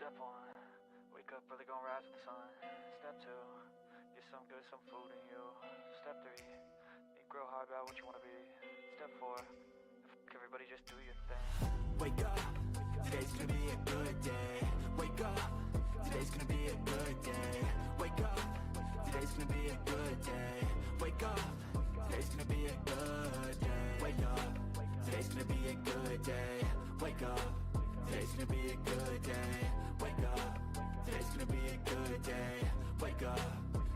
Step one, wake up early, gonna rise with the sun. Step two, get some good, some food in you. Step three, think real hard about what you wanna be. Step four, everybody just do your thing. Wake up, today's gonna be a good day. Wake up, today's gonna be a good day. Wake up, today's gonna be a good day. Wake up, today's gonna be a good day. Wake up, today's gonna be a good day. Wake up, today's gonna be a good day. Wake up, today's gonna be a good day. Wake up,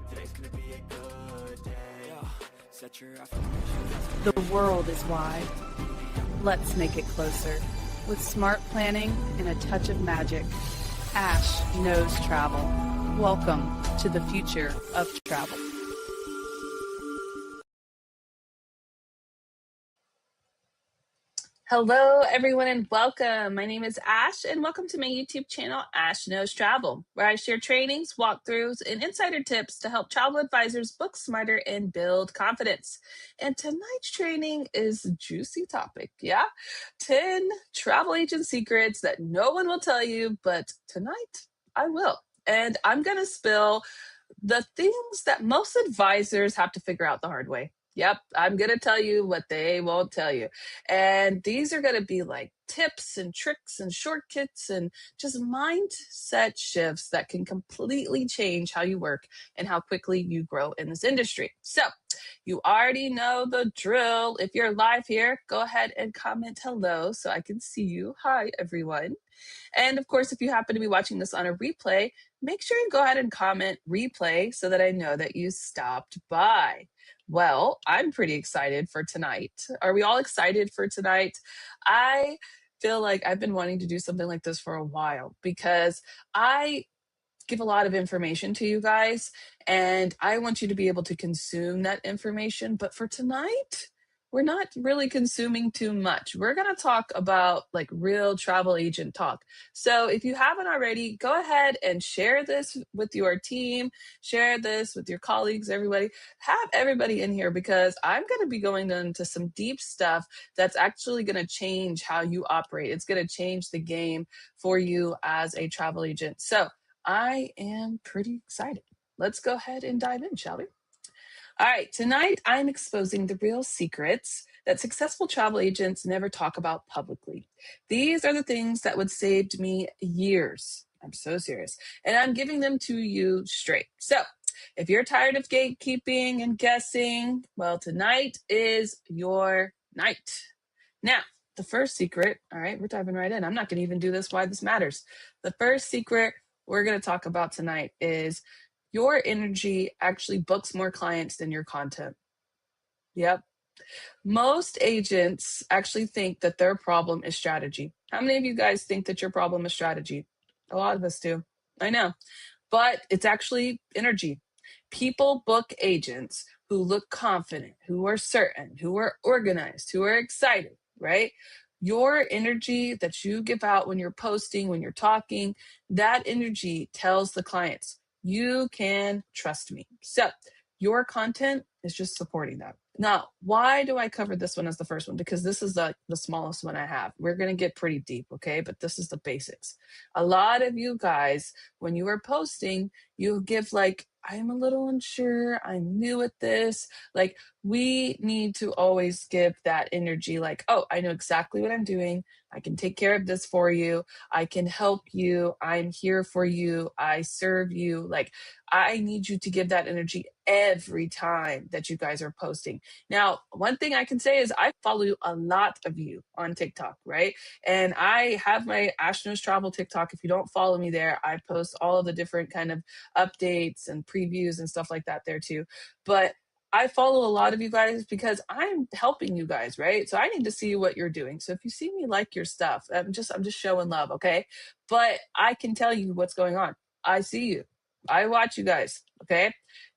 today's gonna be a good day. Set your affirmations. The world is wide. Let's make it closer. With smart planning and a touch of magic, Ash knows travel. Welcome to the future of travel. Hello, everyone, and welcome. My name is Ash, and welcome to my YouTube channel, Ash Knows Travel, where I share trainings, walkthroughs, and insider tips to help travel advisors book smarter and build confidence. And tonight's training is a juicy topic, yeah? 10 travel agent secrets that no one will tell you, but tonight I will. And I'm going to spill the things that most advisors have to figure out the hard way. Yep, I'm going to tell you what they won't tell you. And these are going to be like tips and tricks and shortcuts and just mindset shifts that can completely change how you work and how quickly you grow in this industry. So you already know the drill. If you're live here, go ahead and comment hello so I can see you. Hi, everyone. And of course, if you happen to be watching this on a replay, make sure you go ahead and comment replay so that I know that you stopped by. Well, I'm pretty excited for tonight. Are we all excited for tonight? I feel like I've been wanting to do something like this for a while because I give a lot of information to you guys and I want you to be able to consume that information. But for tonight, we're not really consuming too much. We're going to talk about like real travel agent talk. So if you haven't already, go ahead and share this with your team, share this with your colleagues, everybody. Have everybody in here because I'm going to be going into some deep stuff that's actually going to change how you operate. It's going to change the game for you as a travel agent. So I am pretty excited. Let's go ahead and dive in, shall we? All right, tonight I'm exposing the real secrets that successful travel agents never talk about publicly. These are the things that would save me years. I'm so serious. And I'm giving them to you straight. So if you're tired of gatekeeping and guessing, well, tonight is your night. Now, the first secret, all right, we're diving right in. I'm not going to even do this why this matters. The first secret we're going to talk about tonight is your energy actually books more clients than your content. Yep. Most agents actually think that their problem is strategy. How many of you guys think that your problem is strategy? A lot of us do. I know. But it's actually energy. People book agents who look confident, who are certain, who are organized, who are excited, right? Your energy that you give out when you're posting, when you're talking, that energy tells the clients, you can trust me. So your content is just supporting that. Now, why do I cover this one as the first one? Because this is the smallest one I have. We're going to get pretty deep, okay? But this is the basics. A lot of you guys, when you are posting, you give like, I'm a little unsure, I'm new at this. Like, we need to always give that energy like, oh, I know exactly what I'm doing. I can take care of this for you. I can help you. I'm here for you. I serve you. Like, I need you to give that energy every time that you guys are posting. Now, one thing I can say is I follow a lot of you on TikTok, right? And I have my Ash Knows Travel TikTok. If you don't follow me there, I post all of the different kind of updates and previews and stuff like that there too. But I follow a lot of you guys because I'm helping you guys, right? So I need to see what you're doing. So if you see me like your stuff, I'm just showing love, okay? But I can tell you what's going on. I see you. I watch you guys, okay?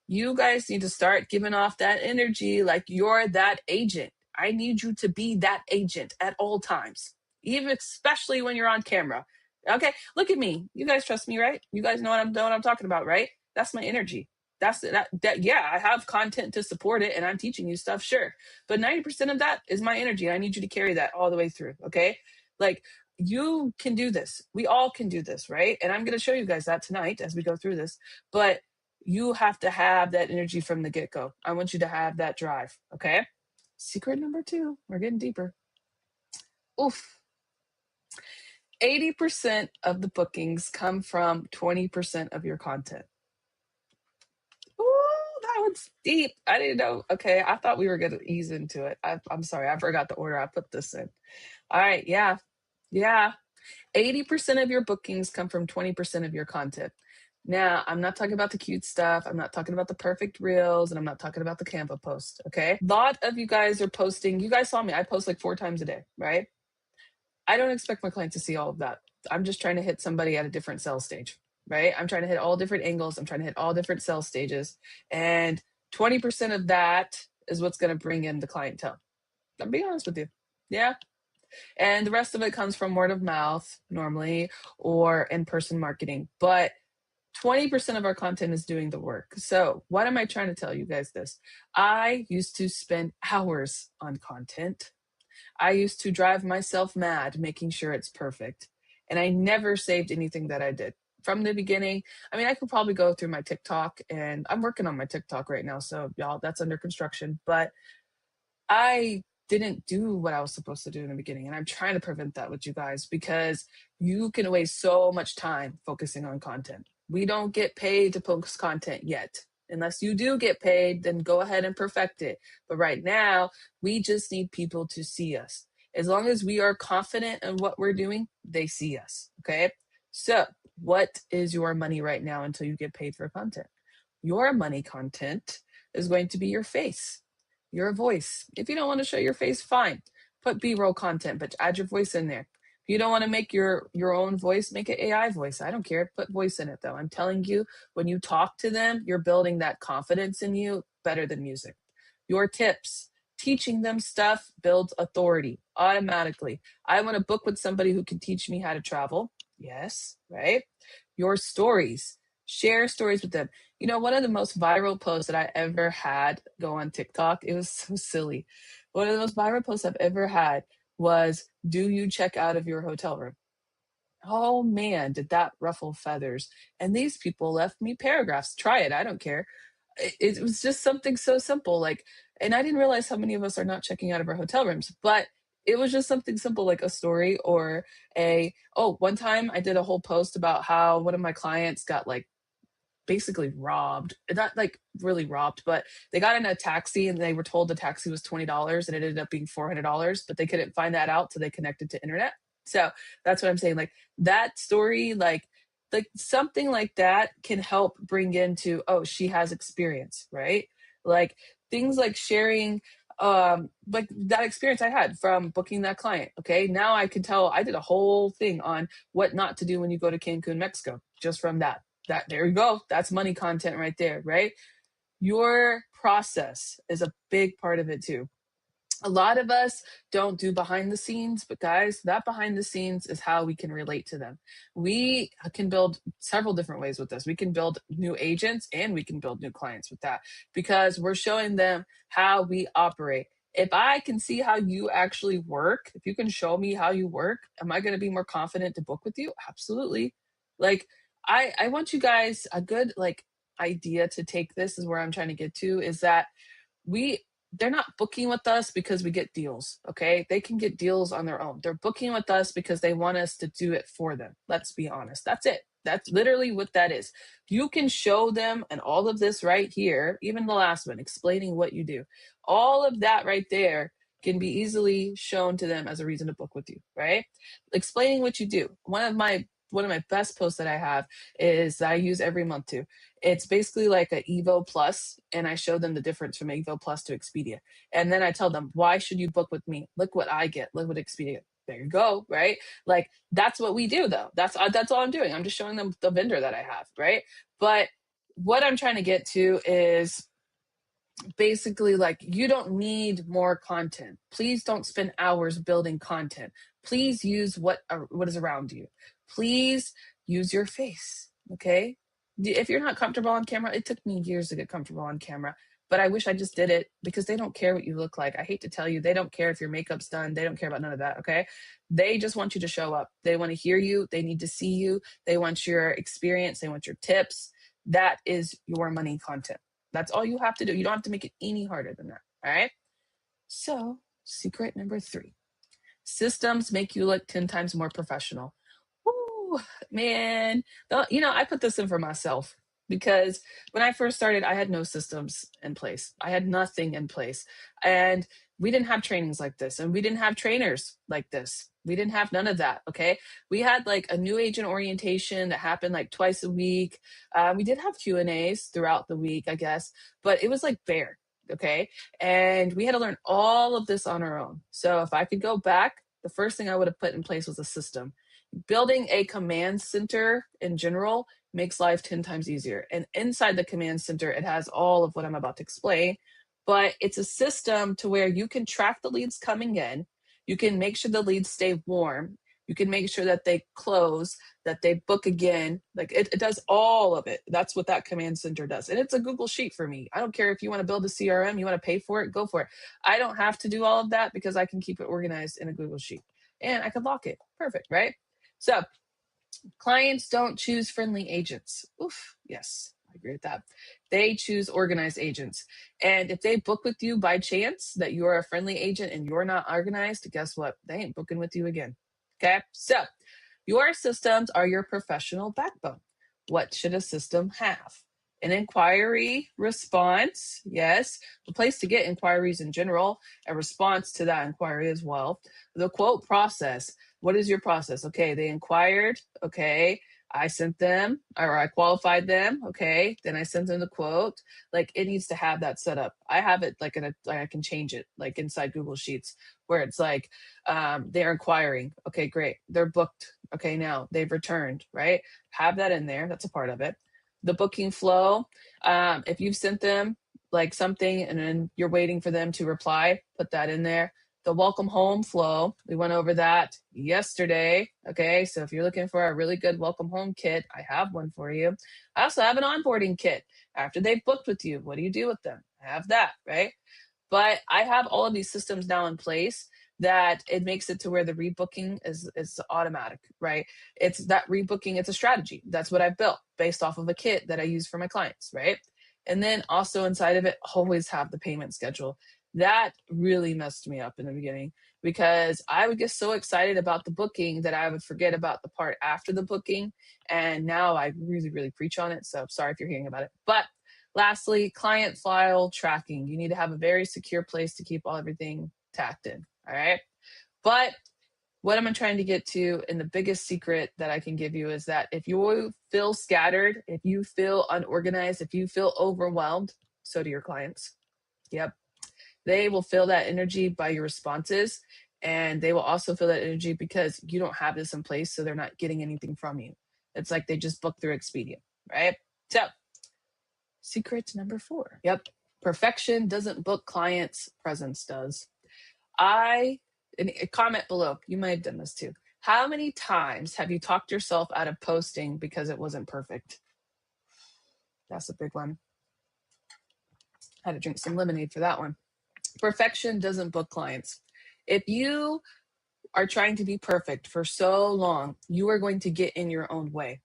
You guys need to start giving off that energy like you're that agent. I need you to be that agent at all times, even especially when you're on camera. Okay, look at me. You guys trust me, right? You guys know what I'm talking about, right? That's my energy. That's that. Yeah, I have content to support it, and I'm teaching you stuff, sure. But 90% of that is my energy. I need you to carry that all the way through. Okay, like you can do this. We all can do this, right? And I'm going to show you guys that tonight as we go through this. But you have to have that energy from the get-go. I want you to have that drive, okay? Secret number 2, we're getting deeper. Oof. 80% of the bookings come from 20% of your content. Ooh, that one's deep. I didn't know. Okay, I thought we were going to ease into it. I'm sorry, I forgot the order I put this in. All right, yeah. 80% of your bookings come from 20% of your content. Now, I'm not talking about the cute stuff. I'm not talking about the perfect reels, and I'm not talking about the Canva post, okay? A lot of you guys are posting. You guys saw me. I post like 4 times a day, right? I don't expect my clients to see all of that. I'm just trying to hit somebody at a different sales stage, right? I'm trying to hit all different angles. I'm trying to hit all different sales stages. And 20% of that is what's going to bring in the clientele. I'm being honest with you. Yeah. And the rest of it comes from word of mouth normally or in-person marketing. But 20% of our content is doing the work. So what am I trying to tell you guys this? I used to spend hours on content. I used to drive myself mad making sure it's perfect. And I never saved anything that I did. From the beginning, I mean, I could probably go through my TikTok, and I'm working on my TikTok right now. So y'all, that's under construction. But I didn't do what I was supposed to do in the beginning. And I'm trying to prevent that with you guys because you can waste so much time focusing on content. We don't get paid to post content yet. Unless you do get paid, then go ahead and perfect it. But right now, we just need people to see us. As long as we are confident in what we're doing, they see us. Okay. So, what is your money right now until you get paid for content? Your money content is going to be your face, your voice. If you don't want to show your face, fine. Put B-roll content, but add your voice in there. If you don't want to make your own voice, make an AI voice. I don't care. Put voice in it, though. I'm telling you, when you talk to them, you're building that confidence in you better than music. Your tips, teaching them stuff builds authority automatically. I want to book with somebody who can teach me how to travel. Yes, right? Your stories, share stories with them. You know, one of the most viral posts that I ever had go on TikTok, it was so silly. One of the most viral posts I've ever had was, do you check out of your hotel room? Oh man, did that ruffle feathers. And these people left me paragraphs. Try it. I don't care. It was just something so simple. Like, and I didn't realize how many of us are not checking out of our hotel rooms, but it was just something simple like a story or one time I did a whole post about how one of my clients got like basically robbed. Not like really robbed, but they got in a taxi and they were told the taxi was $20 and it ended up being $400, but they couldn't find that out, so they connected to internet. So that's what I'm saying. Like that story, like something like that can help bring into, oh, she has experience, right? Like things like sharing like that experience I had from booking that client. Okay, now I can tell. I did a whole thing on what not to do when you go to Cancun, Mexico, just from that. There you go. That's money content right there, right? Your process is a big part of it too. A lot of us don't do behind the scenes, but guys, that behind the scenes is how we can relate to them. We can build several different ways with this. We can build new agents and we can build new clients with that because we're showing them how we operate. If I can see how you actually work, if you can show me how you work, am I going to be more confident to book with you? Absolutely. Like I want you guys, a good like idea to take this is where I'm trying to get to is that they're not booking with us because we get deals. Okay. They can get deals on their own. They're booking with us because they want us to do it for them. Let's be honest. That's it. That's literally what that is. You can show them, and all of this right here, even the last one, explaining what you do, all of that right there can be easily shown to them as a reason to book with you, right? Explaining what you do. One of my best posts that I have is that I use every month too. It's basically like a Evo Plus, and I show them the difference from Evo Plus to Expedia. And then I tell them, why should you book with me? Look what I get. Look what Expedia. There you go, right? Like that's what we do, though. That's all I'm doing. I'm just showing them the vendor that I have, right? But what I'm trying to get to is basically like you don't need more content. Please don't spend hours building content. Please use what is around you. Please use your face. Okay. If you're not comfortable on camera, it took me years to get comfortable on camera. but I wish I just did it because they don't care what you look like. I hate to tell you, they don't care if your makeup's done. They don't care about none of that. Okay. They just want you to show up. They want to hear you. They need to see you. They want your experience. They want your tips. That is your money content. That's all you have to do. You don't have to make it any harder than that. All right. So, secret number 3, systems make you look 10 times more professional. Woo, man. I put this in for myself because when I first started, I had no systems in place. I had nothing in place. And we didn't have trainings like this. And we didn't have trainers like this. We didn't have none of that. Okay. We had like a new agent orientation that happened like twice a week. We did have Q&As throughout the week, I guess, but it was like bare. Okay. And we had to learn all of this on our own. So if I could go back, the first thing I would have put in place was a system. Building a command center in general makes life 10 times easier. And inside the command center, it has all of what I'm about to explain, but it's a system to where you can track the leads coming in. You can make sure the leads stay warm. You can make sure that they close, that they book again. Like it does all of it. That's what that command center does. And it's a Google Sheet for me. I don't care if you want to build a CRM, you want to pay for it, go for it. I don't have to do all of that because I can keep it organized in a Google Sheet and I can lock it. Perfect, right? So clients don't choose friendly agents. Oof, yes, I agree with that. They choose organized agents. And if they book with you by chance that you're a friendly agent and you're not organized, guess what? They ain't booking with you again. Okay, so your systems are your professional backbone. What should a system have? An inquiry response, yes, a place to get inquiries in general, a response to that inquiry as well. The quote process. What is your process? Okay, they inquired. Okay, I sent them or I qualified them. Okay, then I sent them the quote. Like it needs to have that set up. I have it like I can change it like inside Google Sheets where it's like they're inquiring. Okay, great. They're booked. Okay, now they've returned, right? Have that in there. That's a part of it. The booking flow. If you've sent them like something and then you're waiting for them to reply, put that in there. The welcome home flow, we went over that yesterday. Okay, so if you're looking for a really good welcome home kit, I have one for you. I also have an onboarding kit. After they've booked with you, what do you do with them? I have that, right? But I have all of these systems now in place that it makes it to where the rebooking is automatic, right? It's that rebooking, it's a strategy. That's what I've built based off of a kit that I use for my clients, right? And then also inside of it, always have the payment schedule. That really messed me up in the beginning because I would get so excited about the booking that I would forget about the part after the booking. And now I really, really preach on it. So sorry if you're hearing about it. But lastly, client file tracking. You need to have a very secure place to keep everything tacked in. All right. But what am I trying to get to? And the biggest secret that I can give you is that if you feel scattered, if you feel unorganized, if you feel overwhelmed, so do your clients. Yep. They will feel that energy by your responses. And they will also feel that energy because you don't have this in place. So they're not getting anything from you. It's like they just booked through Expedia, right? So secret number 4. Yep. Perfection doesn't book clients, presence does. And comment below. You might have done this too. How many times have you talked yourself out of posting because it wasn't perfect? That's a big one. I had to drink some lemonade for that one. Perfection doesn't book clients. If you are trying to be perfect for so long, you are going to get in your own way.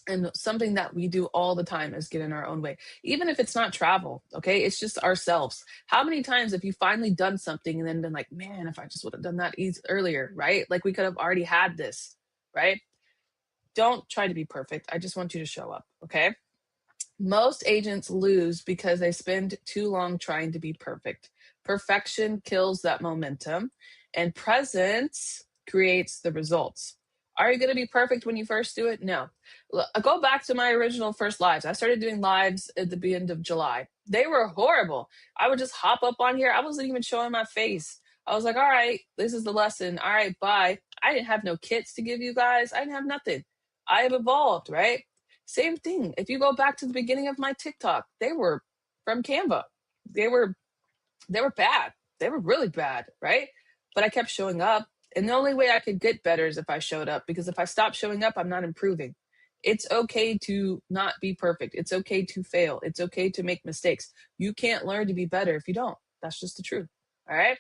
And something that we do all the time is get in our own way, even if it's not travel. Okay, it's just ourselves. How many times have you finally done something and then been like, man, if I just would have done that earlier, right? Like we could have already had this, right? Don't try to be perfect. I just want you to show up. Okay. Most agents lose because they spend too long trying to be perfect. Perfection kills that momentum, and presence creates the results. Are you going to be perfect when you first do it? No. Go back to my original first lives. I started doing lives at the end of July. They were horrible. I would just hop up on here. I wasn't even showing my face. I was like, all right, this is the lesson. All right, bye. I didn't have no kits to give you guys. I didn't have nothing. I have evolved, right? Same thing. If you go back to the beginning of my TikTok, they were from Canva. They were bad. They were really bad, right? But I kept showing up. And the only way I could get better is if I showed up, because if I stop showing up, I'm not improving. It's okay to not be perfect. It's okay to fail. It's okay to make mistakes. You can't learn to be better if you don't. That's just the truth. All right.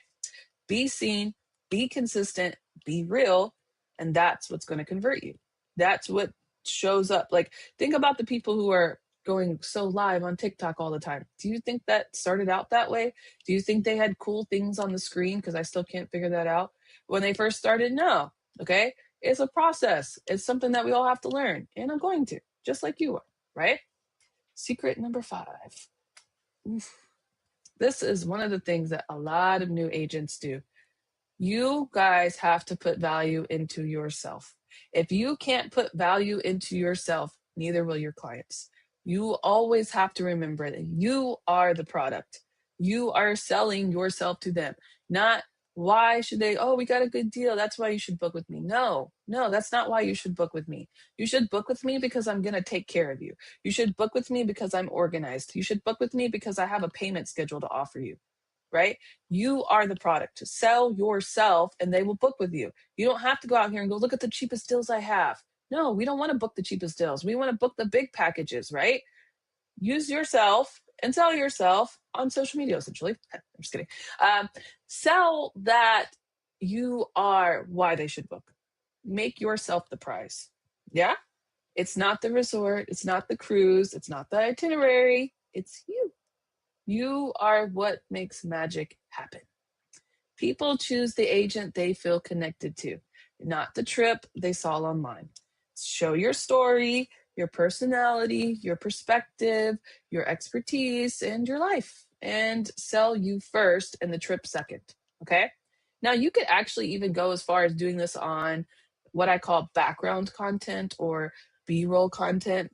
Be seen, be consistent, be real, and that's what's going to convert you. That's what shows up. Like, think about the people who are going so live on TikTok all the time. Do you think that started out that way? Do you think they had cool things on the screen? Because I still can't figure that out. When they first started, no. Okay. It's a process. It's something that we all have to learn. And I'm going to, just like you are, right? Secret number 5. Oof. This is one of the things that a lot of new agents do. You guys have to put value into yourself. If you can't put value into yourself, neither will your clients. You always have to remember that you are the product. You are selling yourself to them. Not why should they, oh, we got a good deal, that's why you should book with me. No, that's not why you should book with me. You should book with me because I'm going to take care of you. You should book with me because I'm organized. You should book with me because I have a payment schedule to offer you. Right? You are the product. Sell yourself and they will book with you. You don't have to go out here and go, look at the cheapest deals I have. No, we don't want to book the cheapest deals. We want to book the big packages, right? Use yourself and sell yourself on social media, essentially. I'm just kidding. Sell that you are why they should book. Make yourself the prize. Yeah? It's not the resort. It's not the cruise. It's not the itinerary. It's you. You are what makes magic happen. People choose the agent they feel connected to, not the trip they saw online. Show your story, your personality, your perspective, your expertise, and your life, and sell you first and the trip second. Okay? Now, you could actually even go as far as doing this on what I call background content or B-roll content.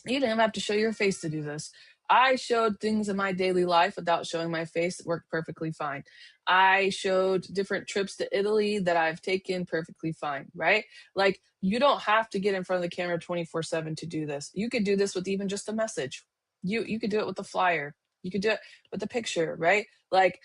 You didn't even have to show your face to do this. I showed things in my daily life without showing my face. It worked perfectly fine. I showed different trips to Italy that I've taken perfectly fine, right? Like, you don't have to get in front of the camera 24/7 to do this. You could do this with even just a message. You could do it with a flyer. You could do it with a picture, right? Like,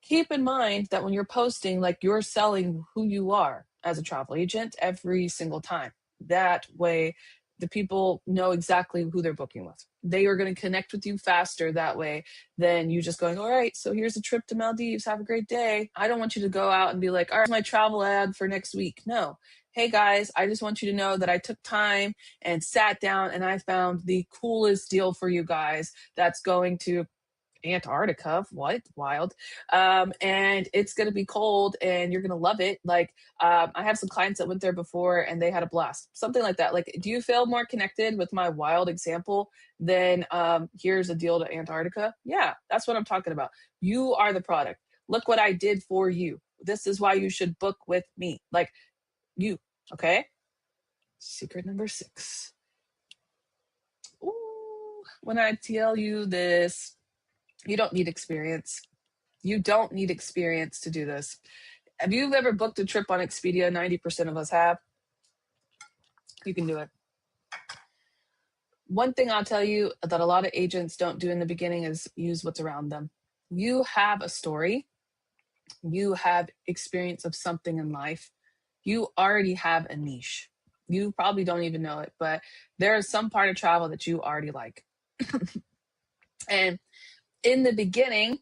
keep in mind that when you're posting, like, you're selling who you are as a travel agent every single time. That way, the people know exactly who they're booking with. They are going to connect with you faster that way than you just going, all right, so here's a trip to Maldives. Have a great day. I don't want you to go out and be like, all right, my travel ad for next week. No. Hey guys, I just want you to know that I took time and sat down and I found the coolest deal for you guys that's going to Antarctica. What? Wild. And it's going to be cold and you're going to love it. Like, I have some clients that went there before and they had a blast. Something like that. Like, do you feel more connected with my wild example than here's a deal to Antarctica? Yeah, that's what I'm talking about. You are the product. Look what I did for you. This is why you should book with me. Like, you. Okay? Secret number 6. Ooh, when I tell you this, you don't need experience. You don't need experience to do this. Have you ever booked a trip on Expedia? 90% of us have. You can do it. One thing I'll tell you that a lot of agents don't do in the beginning is use what's around them. You have a story. You have experience of something in life. You already have a niche. You probably don't even know it, but there is some part of travel that you already like. And in the beginning,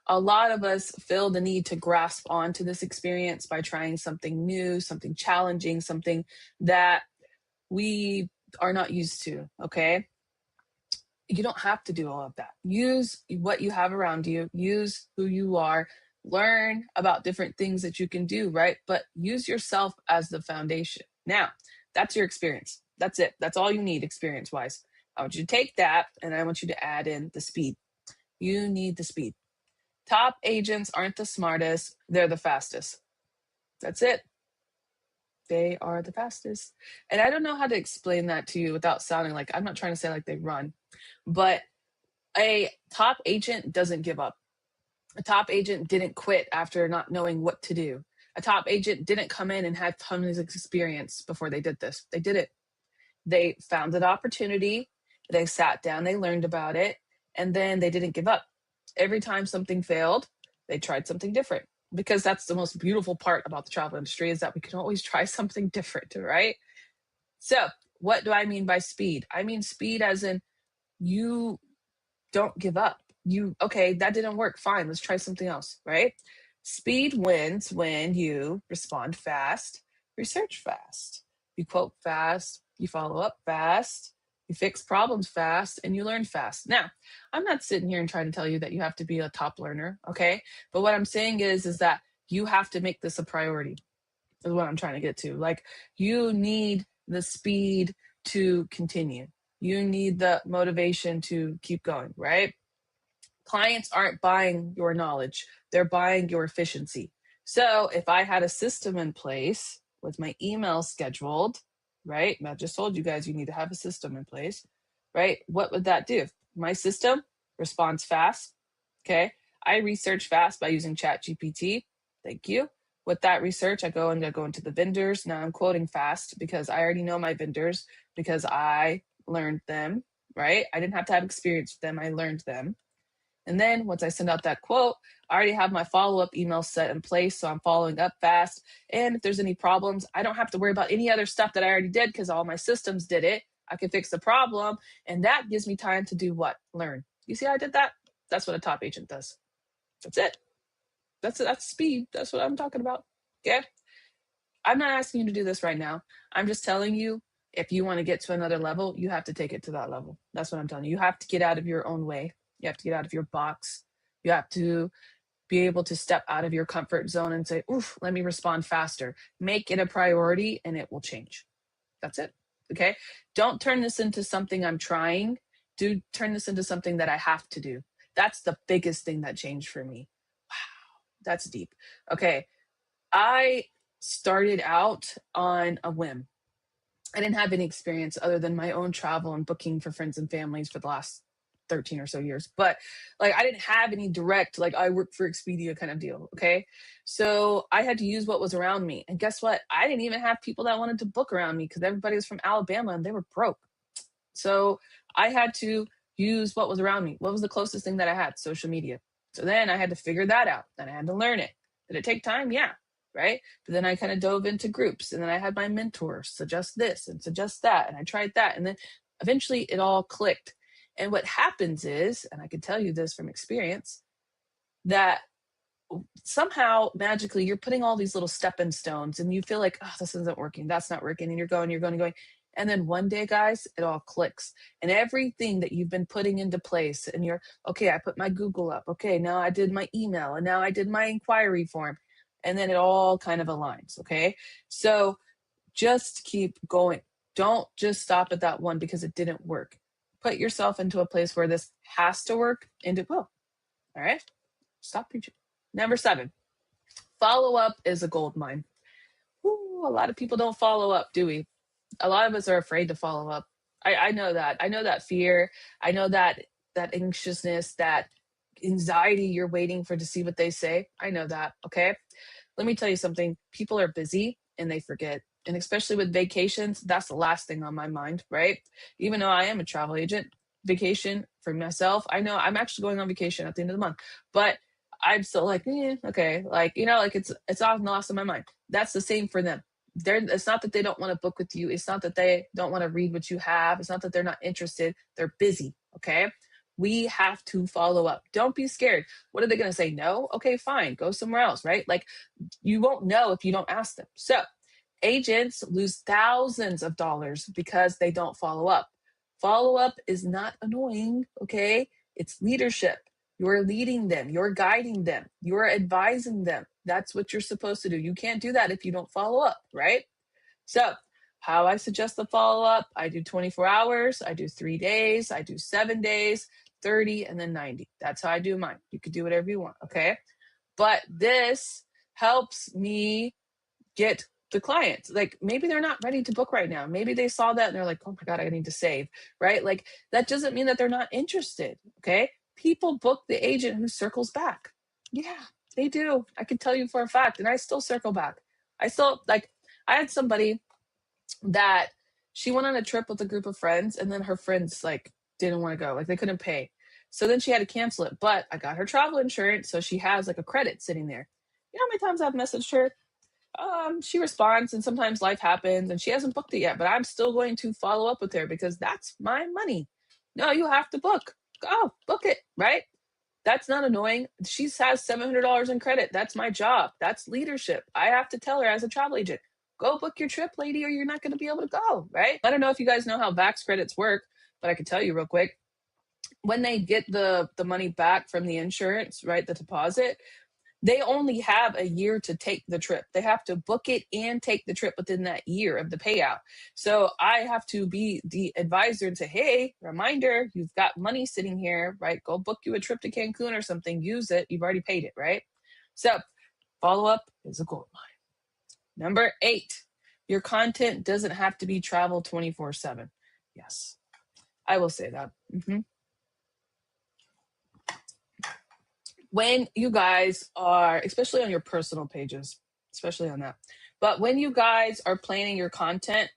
a lot of us feel the need to grasp onto this experience by trying something new, something challenging, something that we are not used to, okay? You don't have to do all of that. Use what you have around you, use who you are, learn about different things that you can do, right? But use yourself as the foundation. Now, that's your experience. That's it. That's all you need experience-wise. I want you to take that and I want you to add in the speed. You need the speed. Top agents aren't the smartest, they're the fastest. That's it. They are the fastest. And I don't know how to explain that to you without sounding like, I'm not trying to say like they run, but a top agent doesn't give up. A top agent didn't quit after not knowing what to do. A top agent didn't come in and have tons of experience before they did this. They did it. They found an opportunity, they sat down, they learned about it, and then they didn't give up. Every time something failed, they tried something different, because that's the most beautiful part about the travel industry is that we can always try something different, right? So What do I mean by speed? I mean speed as in you don't give up. Okay, that didn't work. Fine, let's try something else, right? Speed wins when you respond fast, research fast, you quote fast, you follow up fast, you fix problems fast, and you learn fast. Now, I'm not sitting here and trying to tell you that you have to be a top learner, okay? But what I'm saying is that you have to make this a priority, is what I'm trying to get to. Like, you need the speed to continue. You need the motivation to keep going, right? Clients aren't buying your knowledge, they're buying your efficiency. So if I had a system in place with my email scheduled, right? I just told you guys you need to have a system in place, right? What would that do? My system responds fast. Okay. I research fast by using ChatGPT. Thank you. With that research, I go into the vendors. Now I'm quoting fast because I already know my vendors because I learned them, right? I didn't have to have experience with them. I learned them. And then once I send out that quote, I already have my follow-up email set in place. So I'm following up fast. And if there's any problems, I don't have to worry about any other stuff that I already did because all my systems did it. I can fix the problem. And that gives me time to do what? Learn. You see how I did that? That's what a top agent does. That's it. That's speed. That's what I'm talking about. Okay? I'm not asking you to do this right now. I'm just telling you, if you want to get to another level, you have to take it to that level. That's what I'm telling you. You have to get out of your own way. You have to get out of your box. You have to be able to step out of your comfort zone and say, oof, let me respond faster. Make it a priority and it will change. That's it. Okay. Don't turn this into something I'm trying. Do turn this into something that I have to do. That's the biggest thing that changed for me. Wow. That's deep. Okay. I started out on a whim. I didn't have any experience other than my own travel and booking for friends and families for the last 13 or so years. But like, I didn't have any direct, like, I work for Expedia kind of deal. Okay. So I had to use what was around me. And guess what? I didn't even have people that wanted to book around me because everybody was from Alabama and they were broke. So I had to use what was around me. What was the closest thing that I had? Social media. So then I had to figure that out. Then I had to learn it. Did it take time? Yeah. Right. But then I kind of dove into groups and then I had my mentor suggest this and suggest that. And I tried that. And then eventually it all clicked. And what happens is, and I can tell you this from experience, that somehow magically you're putting all these little stepping stones and you feel like, oh, this isn't working. That's not working. And you're going. And then one day, guys, it all clicks. And everything that you've been putting into place and you're, okay, I put my Google up. Okay, now I did my email and now I did my inquiry form. And then it all kind of aligns. Okay. So just keep going. Don't just stop at that one because it didn't work. Put yourself into a place where this has to work and it will. All right. Stop preaching. Number 7, follow up is a gold mine. Ooh, a lot of people don't follow up, do we? A lot of us are afraid to follow up. I know that. I know that fear. I know that anxiousness, that anxiety you're waiting for to see what they say. I know that. Okay. Let me tell you something. People are busy and they forget. And especially with vacations, that's the last thing on my mind, right? Even though I am a travel agent, vacation for myself, I know I'm actually going on vacation at the end of the month, but I'm still like, okay, like, like it's often lost in my mind. That's the same for them. It's not that they don't want to book with you. It's not that they don't want to read what you have. It's not that they're not interested. They're busy. Okay. We have to follow up. Don't be scared. What are they going to say? No? Okay, fine. Go somewhere else, right? Like, you won't know if you don't ask them. So agents lose thousands of dollars because they don't follow up. Follow up is not annoying. Okay. It's leadership. You're leading them. You're guiding them. You're advising them. That's what you're supposed to do. You can't do that if you don't follow up, right? So how I suggest the follow-up, I do 24 hours, I do 3 days, I do 7 days, 30, and then 90. That's how I do mine. You could do whatever you want, okay? But this helps me get the clients. Like, maybe they're not ready to book right now. Maybe they saw that and they're like, oh my God, I need to save, right? Like, that doesn't mean that they're not interested, okay? People book the agent who circles back. Yeah, they do. I can tell you for a fact, and I still circle back. I had somebody that she went on a trip with a group of friends and then her friends like didn't want to go, like they couldn't pay. So then she had to cancel it, but I got her travel insurance. So she has like a credit sitting there. You know how many times I've messaged her? She responds, and sometimes life happens and she hasn't booked it yet, but I'm still going to follow up with her because that's my money. No, you have to book. Go book it, right? That's not annoying. She has $700 in credit. That's my job. That's leadership. I have to tell her as a travel agent, go book your trip, lady, or you're not going to be able to go, right? I don't know if you guys know how Vax credits work, but I can tell you real quick. When they get the money back from the insurance, right, the deposit, they only have a year to take the trip. They have to book it and take the trip within that year of the payout. So I have to be the advisor and say, hey, reminder, you've got money sitting here, right? Go book you a trip to Cancun or something. Use it. You've already paid it, right? So follow up is a gold mine. Number 8, your content doesn't have to be travel 24/7. Yes, I will say that. When you guys are, especially on your personal pages, especially on that, but when you guys are planning your content,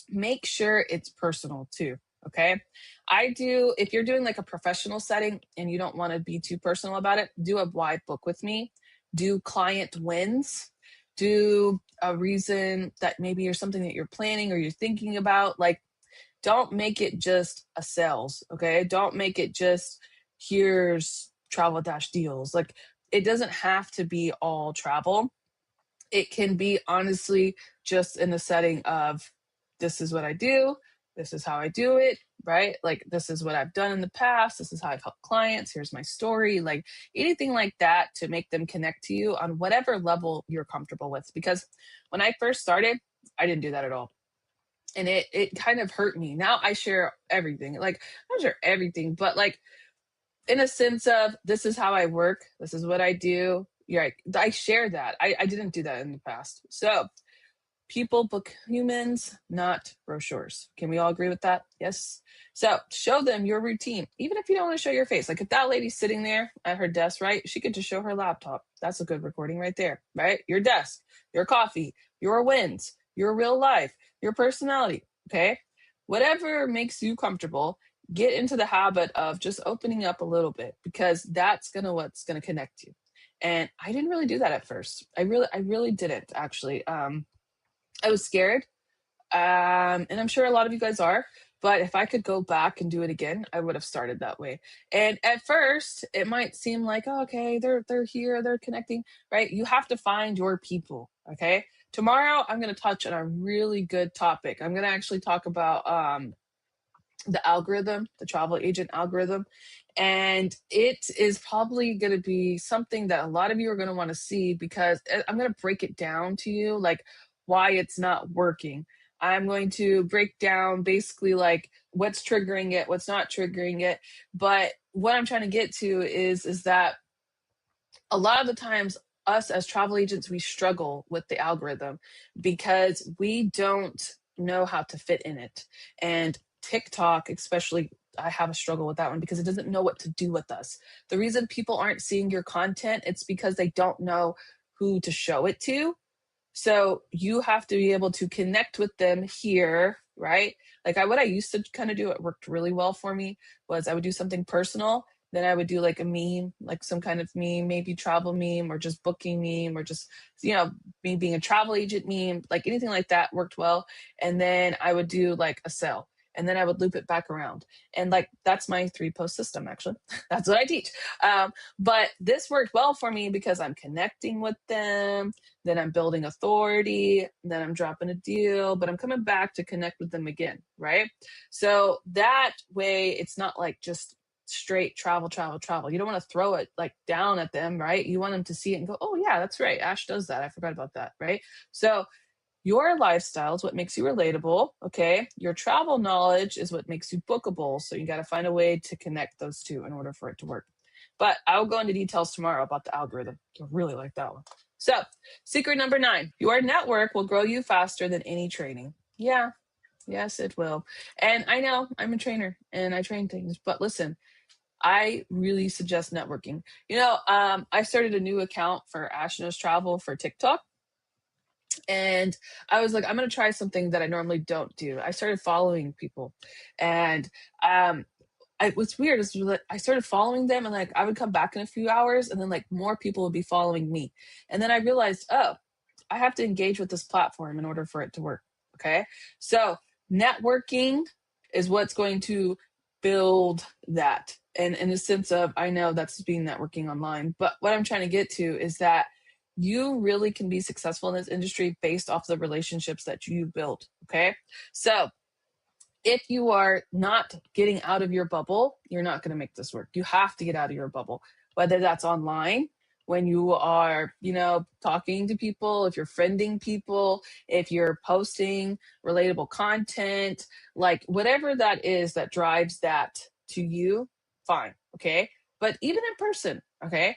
make sure it's personal too. Okay. If you're doing like a professional setting and you don't want to be too personal about it, do a wide book with me, do client wins, do a reason that maybe you're something that you're planning or you're thinking about. Like, don't make it just a sales. Okay. Don't make it just here's travel dash deals. Like, it doesn't have to be all travel. It can be honestly just in the setting of this is what I do, this is how I do it, right? Like, this is what I've done in the past, this is how I've helped clients, here's my story, like anything like that to make them connect to you on whatever level you're comfortable with. Because when I first started, I didn't do that at all. And it kind of hurt me. Now I share everything. Like, I don't share everything, but like in a sense of this is how I work, this is what I do. You're right. I share that. I didn't do that in the past. So people book humans, not brochures. Can we all agree with that? Yes. So show them your routine, even if you don't want to show your face. Like if that lady's sitting there at her desk, right? She could just show her laptop. That's a good recording right there, right? Your desk, your coffee, your wins, your real life, your personality. Okay. Whatever makes you comfortable, get into the habit of just opening up a little bit, because that's what's gonna connect you. And I didn't really do that at first. I really didn't actually. I was scared. And I'm sure a lot of you guys are, but if I could go back and do it again, I would have started that way. And at first it might seem like, oh, okay, they're here, they're connecting, right? You have to find your people. Okay. Tomorrow I'm going to touch on a really good topic. I'm going to actually talk about the algorithm, the travel agent algorithm. And it is probably going to be something that a lot of you are going to want to see, because I'm going to break it down to you, like why it's not working. I'm going to break down basically like what's triggering it, what's not triggering it. But what I'm trying to get to is that a lot of the times us as travel agents, we struggle with the algorithm because we don't know how to fit in it. And TikTok, especially, I have a struggle with that one because it doesn't know what to do with us. The reason people aren't seeing your content, it's because they don't know who to show it to. So you have to be able to connect with them here, right? Like what I used to kind of do, it worked really well for me, was I would do something personal. Then I would do like a meme, like some kind of meme, maybe travel meme or just booking meme or just, me being a travel agent meme, like anything like that worked well. And then I would do like a sell. And then I would loop it back around. And like, that's my 3-post system, actually. That's what I teach. But this worked well for me because I'm connecting with them. Then I'm building authority. Then I'm dropping a deal, but I'm coming back to connect with them again, right? So that way, it's not like just straight travel, travel, travel. You don't want to throw it like down at them, right? You want them to see it and go, oh yeah, that's right. Ash does that. I forgot about that, right? So your lifestyle is what makes you relatable, okay? Your travel knowledge is what makes you bookable. So you got to find a way to connect those two in order for it to work. But I'll go into details tomorrow about the algorithm. I really like that one. So, secret number 9, your network will grow you faster than any training. Yeah, yes, it will. And I know I'm a trainer and I train things, but listen, I really suggest networking. I started a new account for Ash Knows Travel for TikTok. And I was like, I'm going to try something that I normally don't do. I started following people. And what's weird is that I started following them, and like I would come back in a few hours and then like more people would be following me. And then I realized, oh, I have to engage with this platform in order for it to work. Okay. So networking is what's going to build that. And in the sense of, I know that's being networking online, but what I'm trying to get to is that you really can be successful in this industry based off the relationships that you build. Okay. So if you are not getting out of your bubble, you're not going to make this work. You have to get out of your bubble, whether that's online, when you are, talking to people, if you're friending people, if you're posting relatable content, like whatever that is that drives that to you, fine. Okay. But even in person, okay,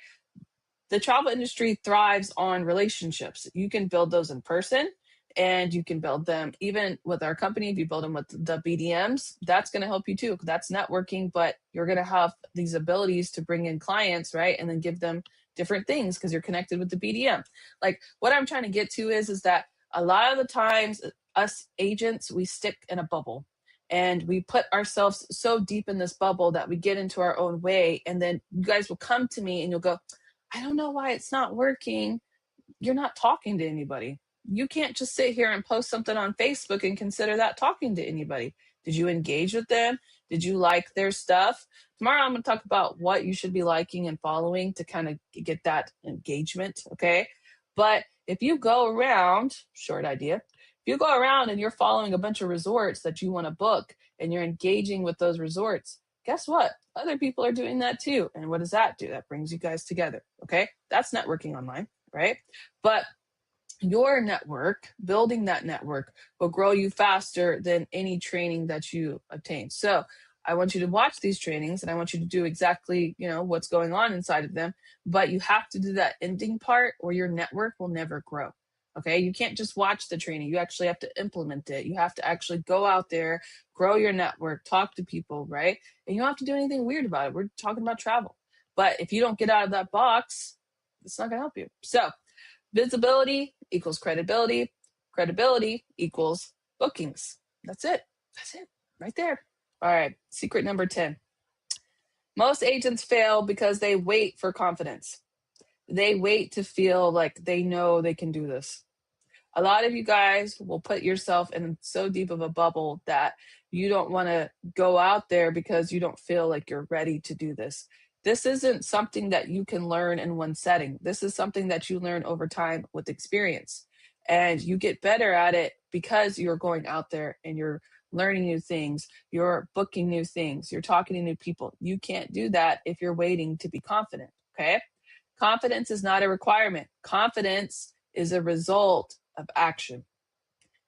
the travel industry thrives on relationships. You can build those in person, and you can build them even with our company. If you build them with the BDMs, that's going to help you too. That's networking, but you're going to have these abilities to bring in clients, right? And then give them different things because you're connected with the BDM. Like what I'm trying to get to is that a lot of the times us agents, we stick in a bubble and we put ourselves so deep in this bubble that we get into our own way. And then you guys will come to me and you'll go, I don't know why it's not working. You're not talking to anybody. You can't just sit here and post something on Facebook and consider that talking to anybody. Did you engage with them? Did you like their stuff? Tomorrow I'm going to talk about what you should be liking and following to kind of get that engagement, okay? But if you go around, short idea, if you go around and you're following a bunch of resorts that you want to book and you're engaging with those resorts, guess what? Other people are doing that too. And what does that do? That brings you guys together, okay? That's networking online, right? But your network, building that network, will grow you faster than any training that you obtain. So I want you to watch these trainings and I want you to do exactly, what's going on inside of them. But you have to do that ending part or your network will never grow. Okay. You can't just watch the training. You actually have to implement it. You have to actually go out there, grow your network, talk to people, right? And you don't have to do anything weird about it. We're talking about travel. But if you don't get out of that box, it's not going to help you. So visibility equals credibility. Credibility equals bookings. That's it. That's it. Right there. All right. Secret number 10. Most agents fail because they wait for confidence. They wait to feel like they know they can do this. A lot of you guys will put yourself in so deep of a bubble that you don't want to go out there because you don't feel like you're ready to do this. This isn't something that you can learn in one setting. This is something that you learn over time with experience. And you get better at it because you're going out there and you're learning new things, you're booking new things, you're talking to new people. You can't do that if you're waiting to be confident, okay? Confidence is not a requirement. Confidence is a result of action.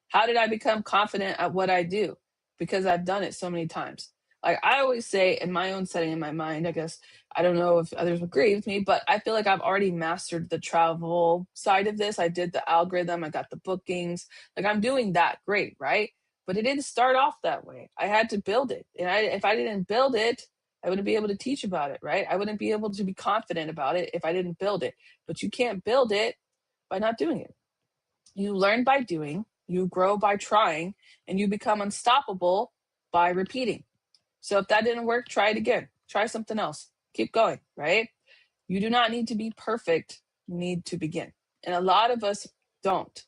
How did I become confident at what I do? Because I've done it so many times. Like I always say in my own setting in my mind, I guess, I don't know if others agree with me, but I feel like I've already mastered the travel side of this. I did the algorithm, I got the bookings, like I'm doing that great, right? But it didn't start off that way. I had to build it. And if I didn't build it, I wouldn't be able to teach about it, right? I wouldn't be able to be confident about it if I didn't build it. But you can't build it by not doing it. You learn by doing, you grow by trying, and you become unstoppable by repeating. So if that didn't work, try it again. Try something else. Keep going, right? You do not need to be perfect. You need to begin. And a lot of us don't.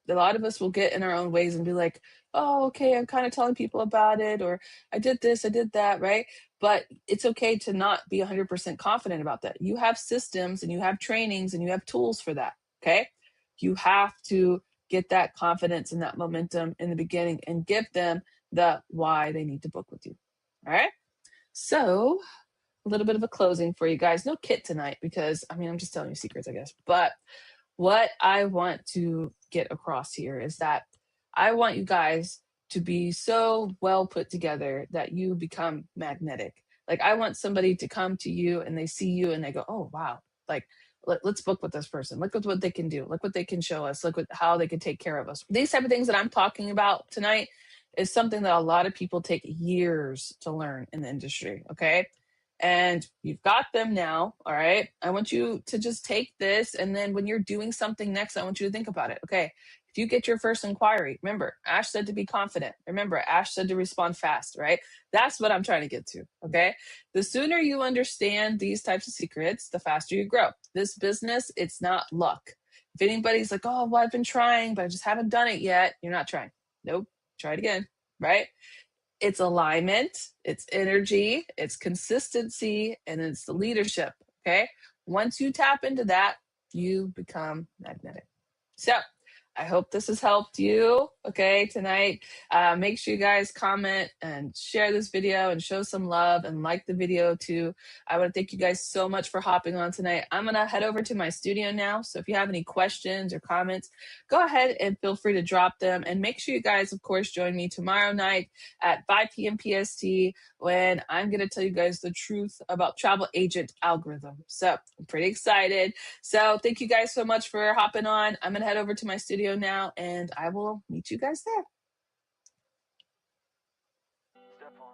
A lot of us will get in our own ways and be like, oh, okay, I'm kind of telling people about it, or I did this, I did that, right? But it's okay to not be 100% confident about that. You have systems and you have trainings and you have tools for that, okay? You have to get that confidence and that momentum in the beginning and give them the why they need to book with you. All right. So a little bit of a closing for you guys. No kit tonight because I'm just telling you secrets, I guess. But what I want to get across here is that I want you guys to be so well put together that you become magnetic. Like I want somebody to come to you and they see you and they go, oh, wow. Like let's book with this person. Look at what they can do. Look what they can show us. Look how they can take care of us. These type of things that I'm talking about tonight is something that a lot of people take years to learn in the industry. Okay. And you've got them now. All right. I want you to just take this. And then when you're doing something next, I want you to think about it. Okay. If you get your first inquiry, remember, Ash said to be confident. Remember, Ash said to respond fast, right? That's what I'm trying to get to. Okay. The sooner you understand these types of secrets, the faster you grow. This business, it's not luck. If anybody's like, oh, well, I've been trying, but I just haven't done it yet, you're not trying. Nope. Try it again, right? It's alignment, it's energy, it's consistency, and it's the leadership. Okay. Once you tap into that, you become magnetic. So I hope this has helped you, okay, tonight. Make sure you guys comment and share this video and show some love and like the video too. I want to thank you guys so much for hopping on tonight. I'm going to head over to my studio now. So if you have any questions or comments, go ahead and feel free to drop them. And make sure you guys, of course, join me tomorrow night at 5 p.m. PST when I'm going to tell you guys the truth about travel agent algorithm. So I'm pretty excited. So thank you guys so much for hopping on. I'm going to head over to my studio now, and I will meet you guys there. Step 1,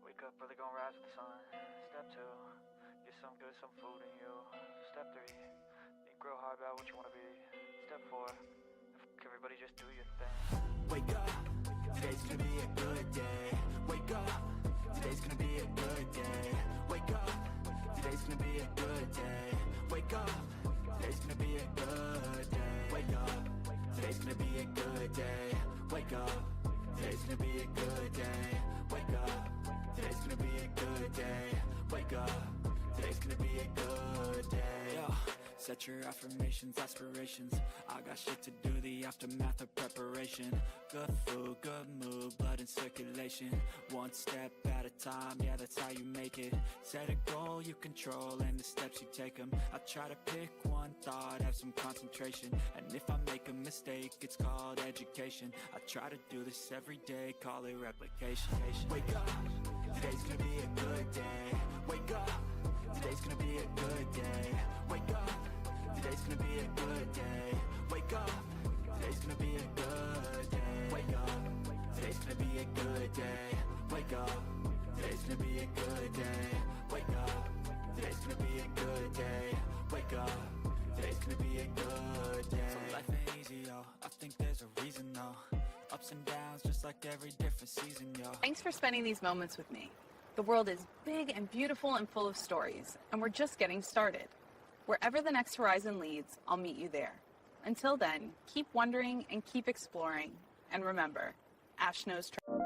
wake up early, gonna rise with the sun. Step 2, get some good, some food in you. Step 3, think real hard about what you wanna be. Step 4, everybody just do your thing. Wake up, today's gonna be a good day. Wake up, today's gonna be a good day. Wake up, today's gonna be a good day. Wake up, today's gonna be a good day. Wake up, today's gonna be a good day. Wake up, today's gonna be a good day. Wake up, today's gonna be a good day. Wake up, today's gonna be a good day. Yo, set your affirmations, aspirations. I got shit to do, the aftermath of preparation. Good food, good mood, blood in circulation. One step at a time, yeah, that's how you make it. Set a goal you control and the steps you take them. I try to pick one thought, have some concentration. And if I make a mistake, it's called education. I try to do this every day, call it replication. Wake up, today's gonna be a good day. Wake up, today's gonna be a good day. Wake up, today's gonna be a good day. Wake up, today's gonna be a good day. Wake up, today's gonna be a good day. Wake up, today's gonna be a good day. Wake up, today's gonna be a good day. Wake up, today's gonna be a good day. So life ain't easy, yo, I think there's a reason though. Ups and downs, just like every different season, yo. Thanks for spending these moments with me. The world is big and beautiful and full of stories, and we're just getting started. Wherever the next horizon leads, I'll meet you there. Until then, keep wondering and keep exploring. And remember, Ash knows travel.